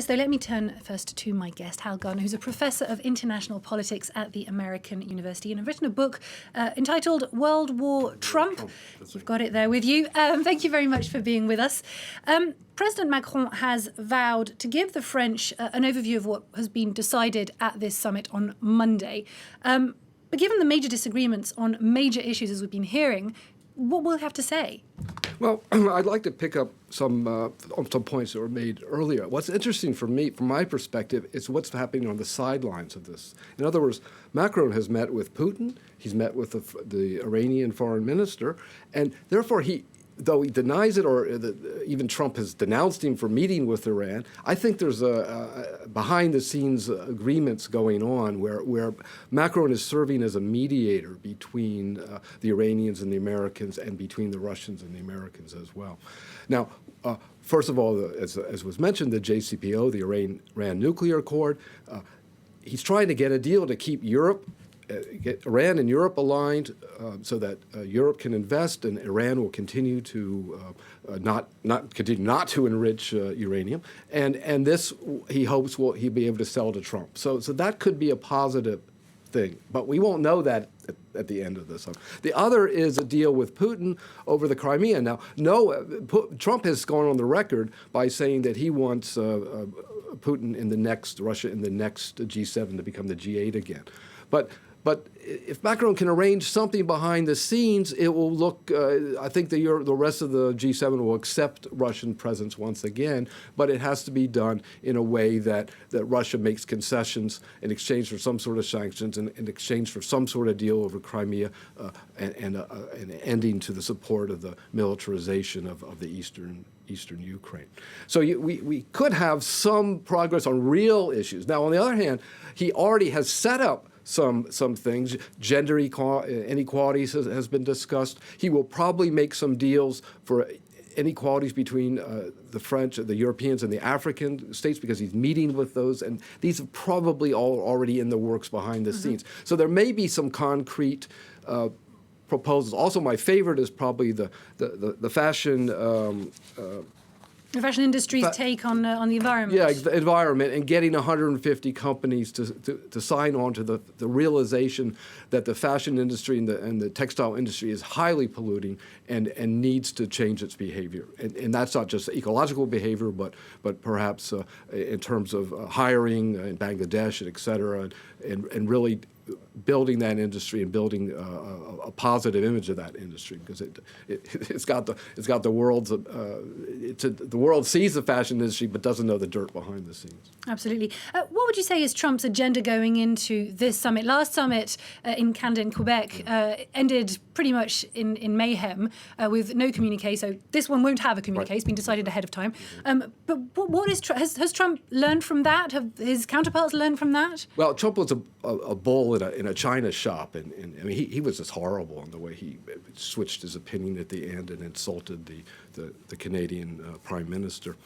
So let me turn first to my guest, Hal Gardner, who's a professor of international politics at the American University and have written a book entitled World War Trump. You've got it there with you. Thank you very much for being with us. President Macron has vowed to give the French an overview of what has been decided at this summit on Monday. But given the major disagreements on major issues, as we've been hearing, what will he have to say? Well, I'd like to pick up some points that were made earlier. What's interesting for me, from my perspective, is what's happening on the sidelines of this. In other words, Macron has met with Putin, he's met with the Iranian foreign minister, and therefore though he denies it, or even Trump has denounced him for meeting with Iran, I think there's behind-the-scenes agreements going on where Macron is serving as a mediator between the Iranians and the Americans, and between the Russians and the Americans as well. Now, first of all, as was mentioned, the JCPO, the Iran nuclear accord, he's trying to get a deal to keep get Iran and Europe aligned so that Europe can invest and Iran will continue to not to enrich uranium, and this he hopes he'll be able to sell to Trump. So that could be a positive thing, but we won't know that at the end of this. The other is a deal with Putin over the Crimea. Now, Trump has gone on the record by saying that he wants Russia in the next G7 to become the G8 again, but if Macron can arrange something behind the scenes, it will look, I think the rest of the G7 will accept Russian presence once again, but it has to be done in a way that Russia makes concessions in exchange for some sort of sanctions, and in exchange for some sort of deal over Crimea, and an ending to the support of the militarization of the eastern Ukraine. So we could have some progress on real issues. Now, on the other hand, he already has set up some things. Gender inequalities has been discussed. He will probably make some deals for inequalities between the French, the Europeans, and the African states, because he's meeting with those, and these are probably all already in the works behind the scenes. So there may be some concrete proposals. Also, my favorite is probably the fashion. The fashion industry's take on the environment. Yeah, the environment, and getting 150 companies to sign on to the realization that the fashion industry and the textile industry is highly polluting and needs to change its behavior. And that's not just ecological behavior, but perhaps in terms of hiring in Bangladesh, et cetera, and really building that industry and building a positive image of that industry, because it's got the world's the world sees the fashion industry but doesn't know the dirt behind the scenes. Absolutely. What would you say is Trump's agenda going into this summit? Last summit in Canada, in Quebec, ended pretty much in mayhem with no communique. So this one won't have a communique. Right. It's been decided ahead of time. But what has Trump learned from that? Have his counterparts learned from that? Well, Trump was a bull in a China shop, and I mean he was just horrible in the way he switched his opinion at the end and insulted the Canadian Prime Minister.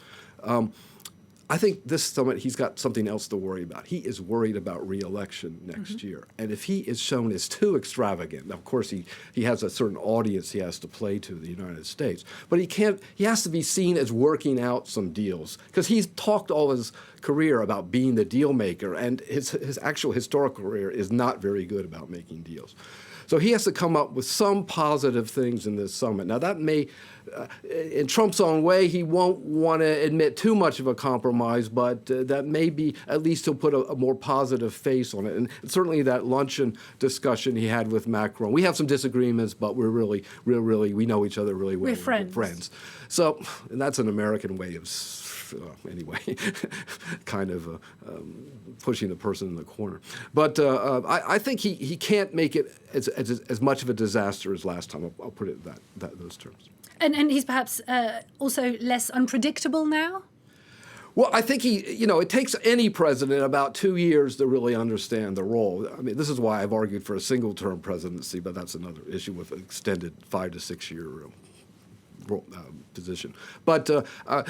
I think this summit, he's got something else to worry about. He is worried about re-election next year. And if he is shown as too extravagant, now, of course, he has a certain audience he has to play to, the United States. But he has to be seen as working out some deals, because he's talked all his career about being the deal maker, and his actual historical career is not very good about making deals. So he has to come up with some positive things in this summit. Now, that may, in Trump's own way, he won't want to admit too much of a compromise, but that may be, at least he'll put a more positive face on it. And certainly that luncheon discussion he had with Macron, we have some disagreements, but we're really, we know each other really well. We're friends. So, and that's an American way of, anyway, kind of pushing the person in the corner. But I think he can't make it as much of a disaster as last time. I'll put it those terms. And he's perhaps also less unpredictable now? Well, I think it takes any president about 2 years to really understand the role. I mean, this is why I've argued for a single-term presidency, but that's another issue with an extended 5 to 6 year position. But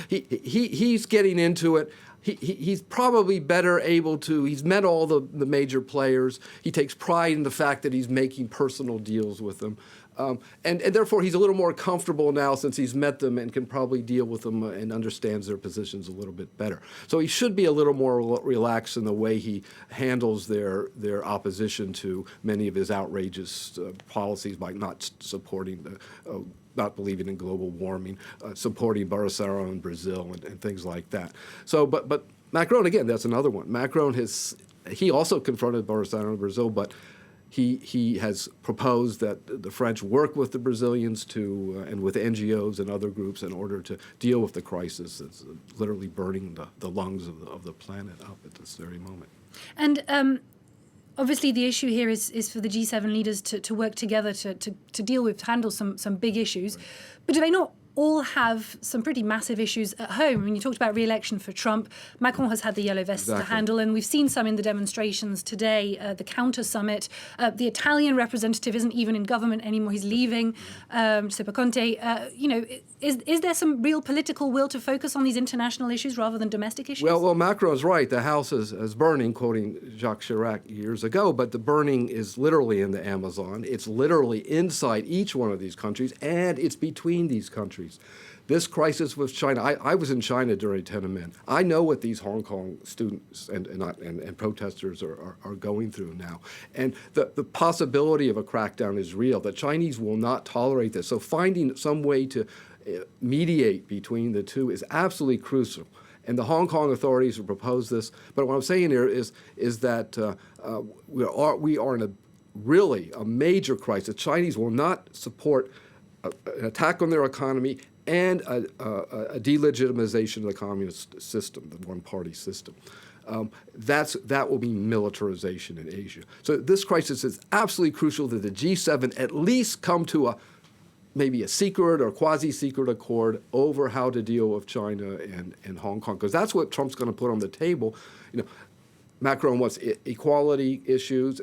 he's getting into it. He's probably better able to, he's met all the major players. He takes pride in the fact that he's making personal deals with them. And therefore, he's a little more comfortable now since he's met them and can probably deal with them and understands their positions a little bit better. So he should be a little more relaxed in the way he handles their opposition to many of his outrageous policies by not supporting not believing in global warming, supporting Bolsonaro in Brazil and things like that. So, but Macron, again, that's another one. Macron he also confronted Bolsonaro in Brazil, but he has proposed that the French work with the Brazilians and with NGOs and other groups in order to deal with the crisis that's literally burning the lungs of the planet up at this very moment. And obviously, the issue here is for the G7 leaders to work together to handle some big issues. Right. But do they not all have some pretty massive issues at home? I mean, you talked about re-election for Trump. Macron has had the yellow vests to handle, and we've seen some in the demonstrations today, the counter-summit. The Italian representative isn't even in government anymore. He's leaving, Giuseppe Conte. Is there some real political will to focus on these international issues rather than domestic issues? Well, Macron's right. The house is burning, quoting Jacques Chirac years ago, but the burning is literally in the Amazon. It's literally inside each one of these countries, and it's between these countries. This crisis with China, I was in China during Tiananmen. I know what these Hong Kong students and protesters are going through now. And the possibility of a crackdown is real. The Chinese will not tolerate this. So finding some way to mediate between the two is absolutely crucial. And the Hong Kong authorities have proposed this. But what I'm saying here is that we are in a major crisis. The Chinese will not support an attack on their economy and a delegitimization of the communist system, the one-party system. That will be militarization in Asia. So this crisis is absolutely crucial that the G7 at least come to maybe a secret or quasi-secret accord over how to deal with China and Hong Kong, because that's what Trump's going to put on the table. Macron wants inequality issues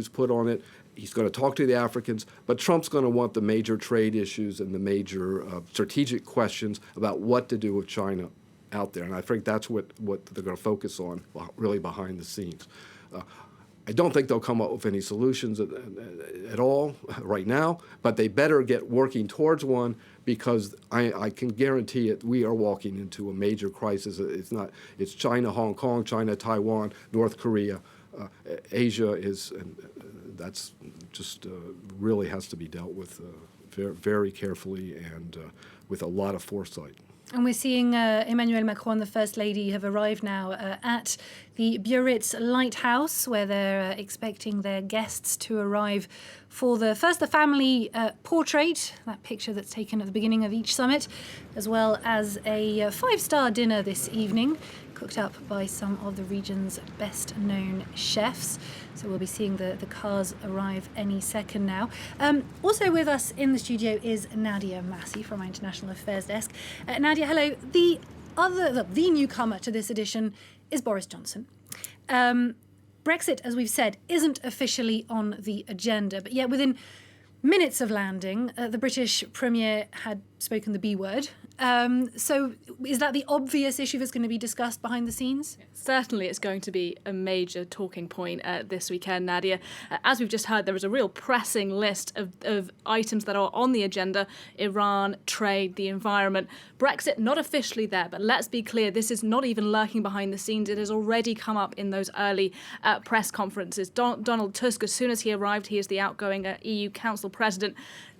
put on it. He's going to talk to the Africans, but Trump's going to want the major trade issues and the major strategic questions about what to do with China out there. And I think that's what they're going to focus on, really behind the scenes. I don't think they'll come up with any solutions at all right now, but they better get working towards one, because I can guarantee it, we are walking into a major crisis. It's China, Hong Kong, China, Taiwan, North Korea. Asia is, and that's just really has to be dealt with very, very carefully and with a lot of foresight. And we're seeing Emmanuel Macron, the First Lady, have arrived now at the Biarritz lighthouse, where they're expecting their guests to arrive for the family portrait, that picture that's taken at the beginning of each summit, as well as a 5-star dinner this evening, cooked up by some of the region's best-known chefs. So we'll be seeing the cars arrive any second now. Also with us in the studio is Nadia Massi from our International Affairs Desk. Nadia, hello. The newcomer to this edition is Boris Johnson. Brexit, as we've said, isn't officially on the agenda, but yet within minutes of landing, the British Premier had spoken the B word. So is that the obvious issue that's going to be discussed behind the scenes? Certainly it's going to be a major talking point this weekend, Nadia. As we've just heard, there is a real pressing list of items that are on the agenda: Iran, trade, the environment. Brexit, not officially there, but let's be clear, this is not even lurking behind the scenes. It has already come up in those early press conferences. Donald Tusk, as soon as he arrived, he is the outgoing EU Council President,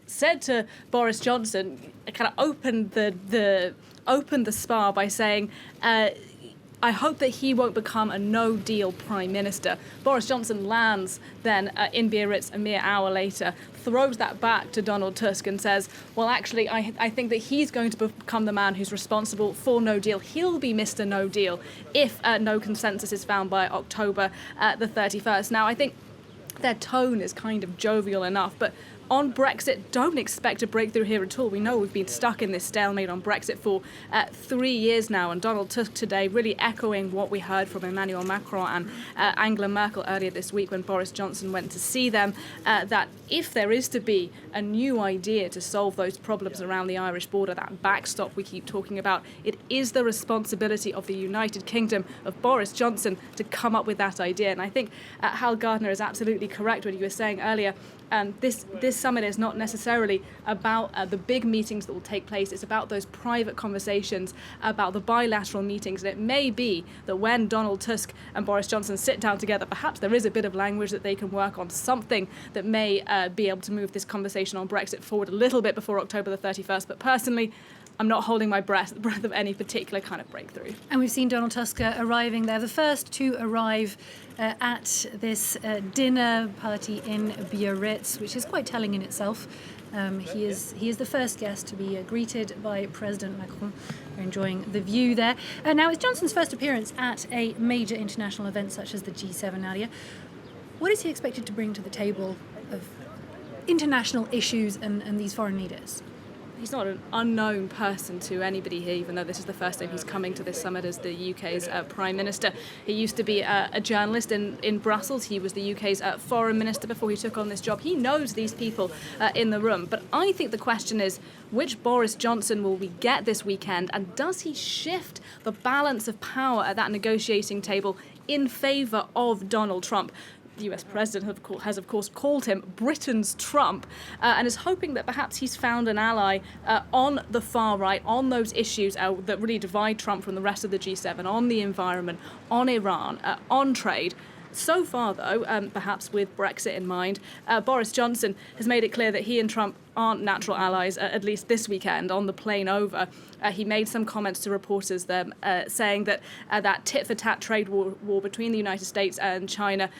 said to Boris Johnson, kind of opened the spar by saying, I hope that he won't become a no-deal Prime Minister. Boris Johnson lands then in Biarritz a mere hour later, throws that back to Donald Tusk and says, well, actually, I think that he's going to become the man who's responsible for no deal. He'll be Mr. No Deal if no consensus is found by October the 31st. Now, I think their tone is kind of jovial enough, but on Brexit, don't expect a breakthrough here at all. We know we've been stuck in this stalemate on Brexit for 3 years now, and Donald Tusk today really echoing what we heard from Emmanuel Macron and Angela Merkel earlier this week when Boris Johnson went to see them, that if there is to be a new idea to solve those problems around the Irish border, that backstop we keep talking about, it is the responsibility of the United Kingdom, of Boris Johnson, to come up with that idea. And I think Hal Gardner is absolutely correct when he was saying earlier, This summit is not necessarily about the big meetings that will take place. It's about those private conversations, about the bilateral meetings. And it may be that when Donald Tusk and Boris Johnson sit down together, perhaps there is a bit of language that they can work on, something that may be able to move this conversation on Brexit forward a little bit before October the 31st. But personally, I'm not holding my breath of any particular kind of breakthrough. And we've seen Donald Tusk arriving there, the first to arrive at this dinner party in Biarritz, which is quite telling in itself. He is the first guest to be greeted by President Macron. We're enjoying the view there. Now, it's Johnson's first appearance at a major international event such as the G7, Nadia. What is he expected to bring to the table of international issues and these foreign leaders? He's not an unknown person to anybody here, even though this is the first time he's coming to this summit as the UK's Prime Minister. He used to be a journalist in Brussels. He was the UK's Foreign Minister before he took on this job. He knows these people in the room. But I think the question is, which Boris Johnson will we get this weekend? And does he shift the balance of power at that negotiating table in favour of Donald Trump? The US president has, of course, called him Britain's Trump and is hoping that perhaps he's found an ally on the far right, on those issues that really divide Trump from the rest of the G7, on the environment, on Iran, on trade. So far, though, perhaps with Brexit in mind, Boris Johnson has made it clear that he and Trump aren't natural allies, at least this weekend on the plane over. He made some comments to reporters there saying that that tit-for-tat trade war between the United States and China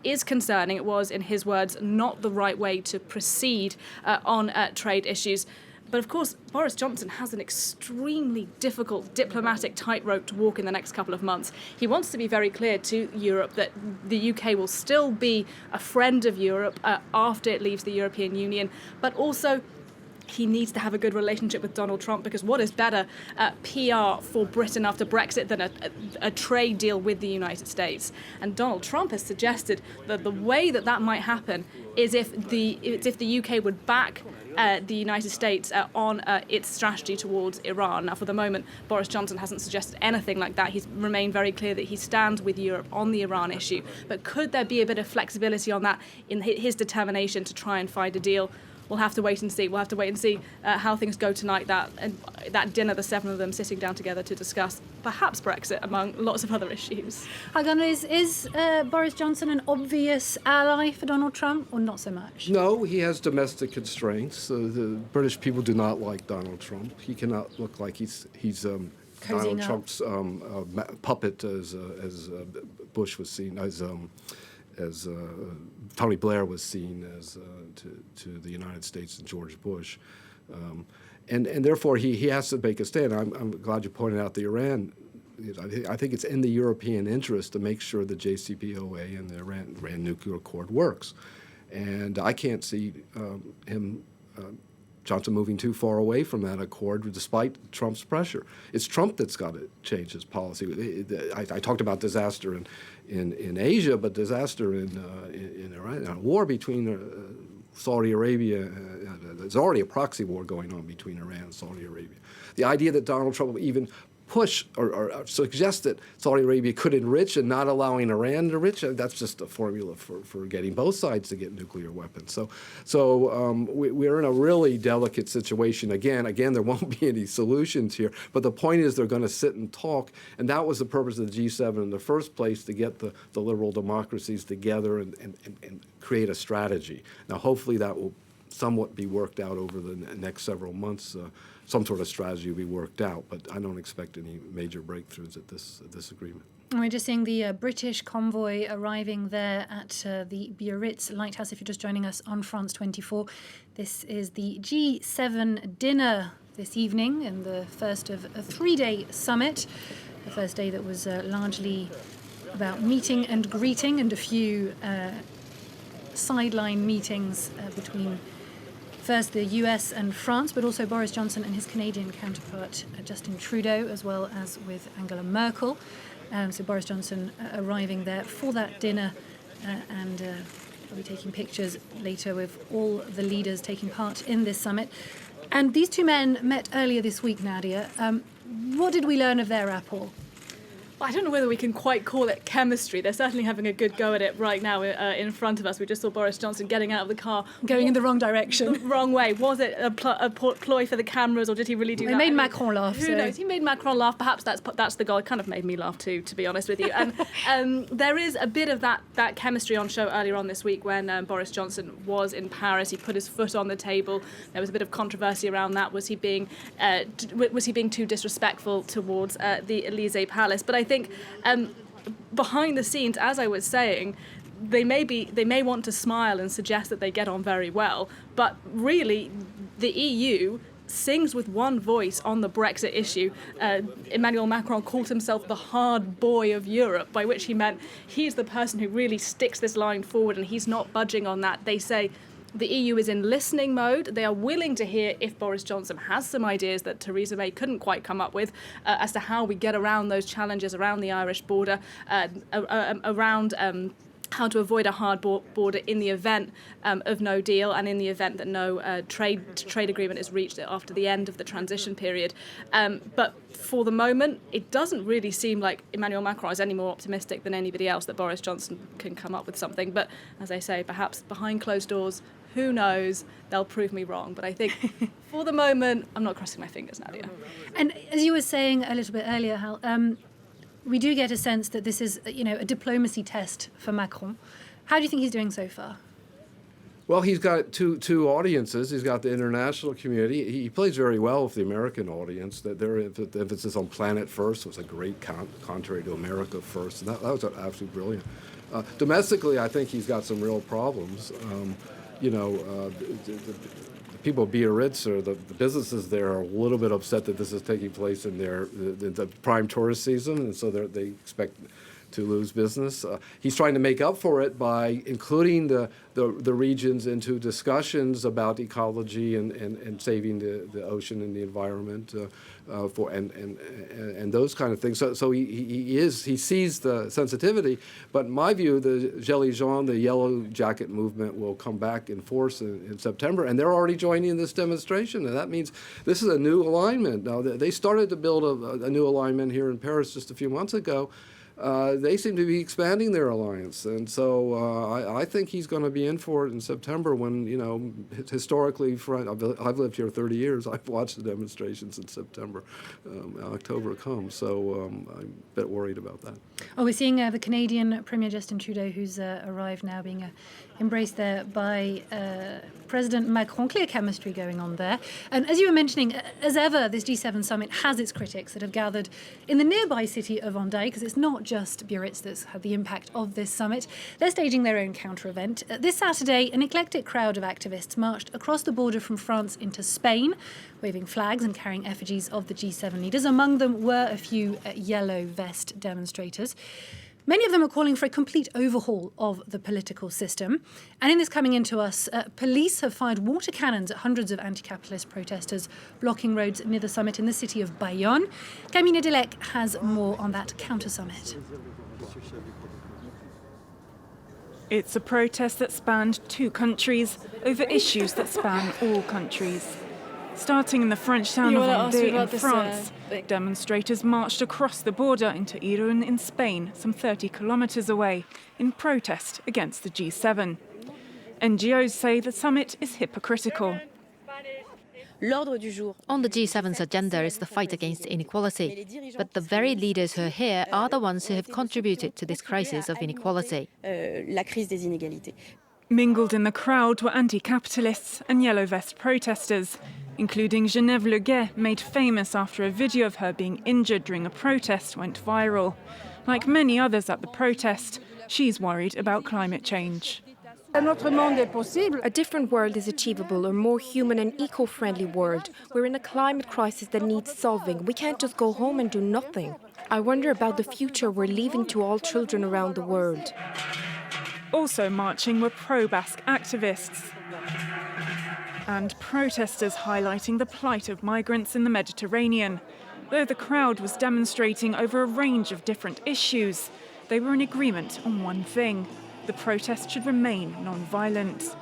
is concerning. It was, in his words, not the right way to proceed on trade issues. But of course, Boris Johnson has an extremely difficult diplomatic tightrope to walk in the next couple of months. He wants to be very clear to Europe that the UK will still be a friend of Europe after it leaves the European Union, but also he needs to have a good relationship with Donald Trump, because what is better PR for Britain after Brexit than a trade deal with the United States? And Donald Trump has suggested that the way that might happen is if the UK would back the United States on its strategy towards Iran. Now, for the moment, Boris Johnson hasn't suggested anything like that. He's remained very clear that he stands with Europe on the Iran issue. But could there be a bit of flexibility on that in his determination to try and find a deal? We'll have to wait and see. We'll have to wait and see how things go tonight. That dinner, the seven of them sitting down together to discuss perhaps Brexit, among lots of other issues. Gardner, is Boris Johnson an obvious ally for Donald Trump, or not so much? No, he has domestic constraints. The British people do not like Donald Trump. He cannot look like he's Donald Trump's puppet, as Bush was seen, as Tony Blair was seen as to the United States and George Bush. And therefore he has to make a stand. I'm glad you pointed out the Iran. I think it's in the European interest to make sure the JCPOA and the Iran nuclear accord works. And I can't see Johnson moving too far away from that accord, despite Trump's pressure. It's Trump that's got to change his policy. I talked about disaster in Asia, but disaster in Iran, a war between Saudi Arabia. There's already a proxy war going on between Iran and Saudi Arabia. The idea that Donald Trump will even push or suggest that Saudi Arabia could enrich and not allowing Iran to enrich, that's just a formula for getting both sides to get nuclear weapons. So we're in a really delicate situation. Again, there won't be any solutions here. But the point is they're going to sit and talk, and that was the purpose of the G7 in the first place, to get the liberal democracies together and create a strategy. Now, hopefully that will somewhat be worked out over the next several months. Some sort of strategy will be worked out, but I don't expect any major breakthroughs at this agreement. We're just seeing the British convoy arriving there at the Biarritz lighthouse. If you're just joining us on France 24, this is the G7 dinner this evening, and the first of a three-day summit. The first day that was largely about meeting and greeting, and a few sideline meetings between first the US and France, but also Boris Johnson and his Canadian counterpart Justin Trudeau, as well as with Angela Merkel. So Boris Johnson arriving there for that dinner, and we'll be taking pictures later with all the leaders taking part in this summit. And these two men met earlier this week, Nadia. What did we learn of their rapport? I don't know whether we can quite call it chemistry. They're certainly having a good go at it right now in front of us. We just saw Boris Johnson getting out of the car. Going in the wrong direction. The wrong way. Was it a ploy for the cameras, or did he really do that? They made Macron laugh. Who knows? He made Macron laugh. Perhaps that's the goal. It kind of made me laugh too, to be honest with you. And there is a bit of that chemistry on show earlier on this week when Boris Johnson was in Paris. He put his foot on the table. There was a bit of controversy around that. Was he being too disrespectful towards the Elysee Palace? But I think behind the scenes, as I was saying, they may want to smile and suggest that they get on very well, but really the EU sings with one voice on the Brexit issue. Emmanuel Macron called himself the hard boy of Europe, by which he meant he's the person who really sticks this line forward and he's not budging on that. They say the EU is in listening mode. They are willing to hear if Boris Johnson has some ideas that Theresa May couldn't quite come up with as to how we get around those challenges around the Irish border, around how to avoid a hard border in the event of no deal and in the event that no trade agreement is reached after the end of the transition period. But for the moment, it doesn't really seem like Emmanuel Macron is any more optimistic than anybody else that Boris Johnson can come up with something. But as I say, perhaps behind closed doors, who knows? They'll prove me wrong. But I think for the moment, I'm not crossing my fingers, Nadia. And as you were saying a little bit earlier, Hal, we do get a sense that this is, a diplomacy test for Macron. How do you think he's doing so far? Well, he's got two audiences. He's got the international community. He plays very well with the American audience. That their emphasis on planet first was a great contrary to America first. And that was absolutely brilliant. Domestically, I think he's got some real problems. The people of Biarritz, or the businesses there, are a little bit upset that this is taking place in the prime tourist season, and so they expect to lose business. He's trying to make up for it by including the regions into discussions about ecology and saving the ocean and the environment and those kind of things. So he sees the sensitivity, but in my view, the Gilets jaunes, the yellow jacket movement, will come back in force in September, and they're already joining this demonstration, and that means this is a new alignment. Now, they started to build a new alignment here in Paris just a few months ago. They seem to be expanding their alliance, and so I think he's going to be in for it in September when, historically, I've lived here 30 years, I've watched the demonstrations in September. October comes, so I'm a bit worried about that. Oh, we're seeing the Canadian Premier Justin Trudeau, who's arrived now, being embraced there by President Macron. Clear chemistry going on there. And as you were mentioning, as ever, this G7 summit has its critics that have gathered in the nearby city of Hendaye, because it's not just Biarritz that's had the impact of this summit. They're staging their own counter-event. This Saturday, an eclectic crowd of activists marched across the border from France into Spain, waving flags and carrying effigies of the G7 leaders. Among them were a few yellow vest demonstrators. Many of them are calling for a complete overhaul of the political system. And in this coming into us, police have fired water cannons at hundreds of anti-capitalist protesters blocking roads near the summit in the city of Bayonne. Camille Delec has more on that counter-summit. It's a protest that spanned two countries over issues that span all countries. Starting in the French town of Vendée in France, demonstrators marched across the border into Irún in Spain, some 30 kilometres away, in protest against the G7. NGOs say the summit is hypocritical. On the G7's agenda is the fight against inequality, but the very leaders who are here are the ones who have contributed to this crisis of inequality. Mingled in the crowd were anti-capitalists and yellow vest protesters, including Geneviève Leguet, made famous after a video of her being injured during a protest went viral. Like many others at the protest, she's worried about climate change. A different world is achievable, a more human and eco-friendly world. We're in a climate crisis that needs solving. We can't just go home and do nothing. I wonder about the future we're leaving to all children around the world. Also marching were pro-Basque activists and protesters highlighting the plight of migrants in the Mediterranean. Though the crowd was demonstrating over a range of different issues, they were in agreement on one thing: the protest should remain non-violent.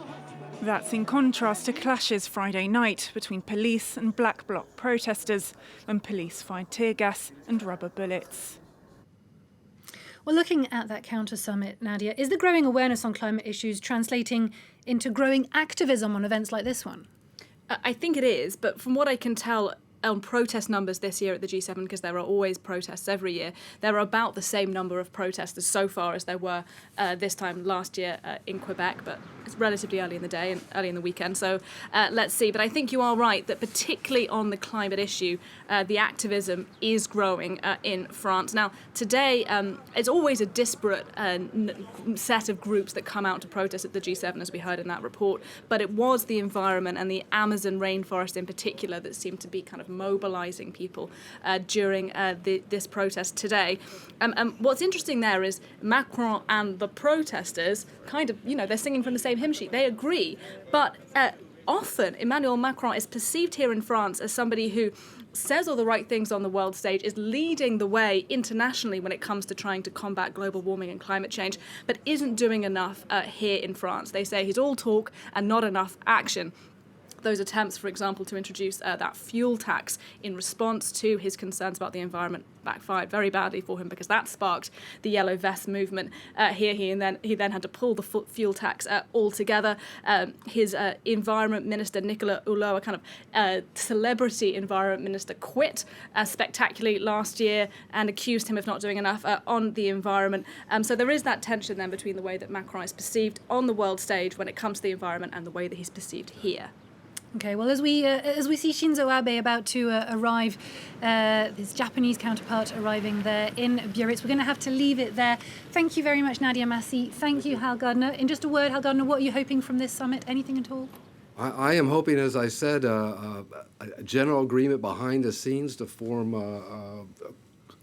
That's in contrast to clashes Friday night between police and Black Bloc protesters, when police fired tear gas and rubber bullets. Well, looking at that counter-summit, Nadia, is the growing awareness on climate issues translating into growing activism on events like this one? I think it is, but from what I can tell on protest numbers this year at the G7, because there are always protests every year, there are about the same number of protesters so far as there were this time last year in Quebec, but it's relatively early in the day and early in the weekend, so let's see. But I think you are right that particularly on the climate issue, the activism is growing in France. Now, today, it's always a disparate set of groups that come out to protest at the G7, as we heard in that report, but it was the environment and the Amazon rainforest in particular that seemed to be kind of mobilising people during this protest today. And what's interesting there is Macron and the protesters kind of, they're singing from the same hymn sheet. They agree, but often Emmanuel Macron is perceived here in France as somebody who says all the right things on the world stage, is leading the way internationally when it comes to trying to combat global warming and climate change, but isn't doing enough here in France. They say he's all talk and not enough action. Those attempts, for example, to introduce that fuel tax in response to his concerns about the environment backfired very badly for him, because that sparked the Yellow Vest movement here. He then had to pull the fuel tax altogether. His environment minister, Nicolas Hulot, a kind of celebrity environment minister, quit spectacularly last year and accused him of not doing enough on the environment. So there is that tension then between the way that Macron is perceived on the world stage when it comes to the environment and the way that he's perceived here. Okay, well, as we see Shinzo Abe about to arrive, his Japanese counterpart arriving there in Biarritz, we're going to have to leave it there. Thank you very much, Nadia Massi. Thank you, Hal Gardner. In just a word, Hal Gardner, what are you hoping from this summit? Anything at all? I am hoping, as I said, a general agreement behind the scenes to form a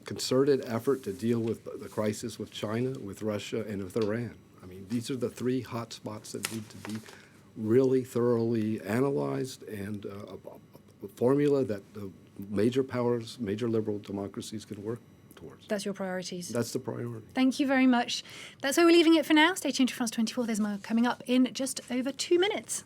concerted effort to deal with the crisis with China, with Russia, and with Iran. I mean, these are the three hot spots that need to be really thoroughly analyzed, and a formula that the major powers, major liberal democracies can work towards. That's your priorities. That's the priority. Thank you very much. That's where we're leaving it for now. Stay tuned to France 24. There's more coming up in just over 2 minutes.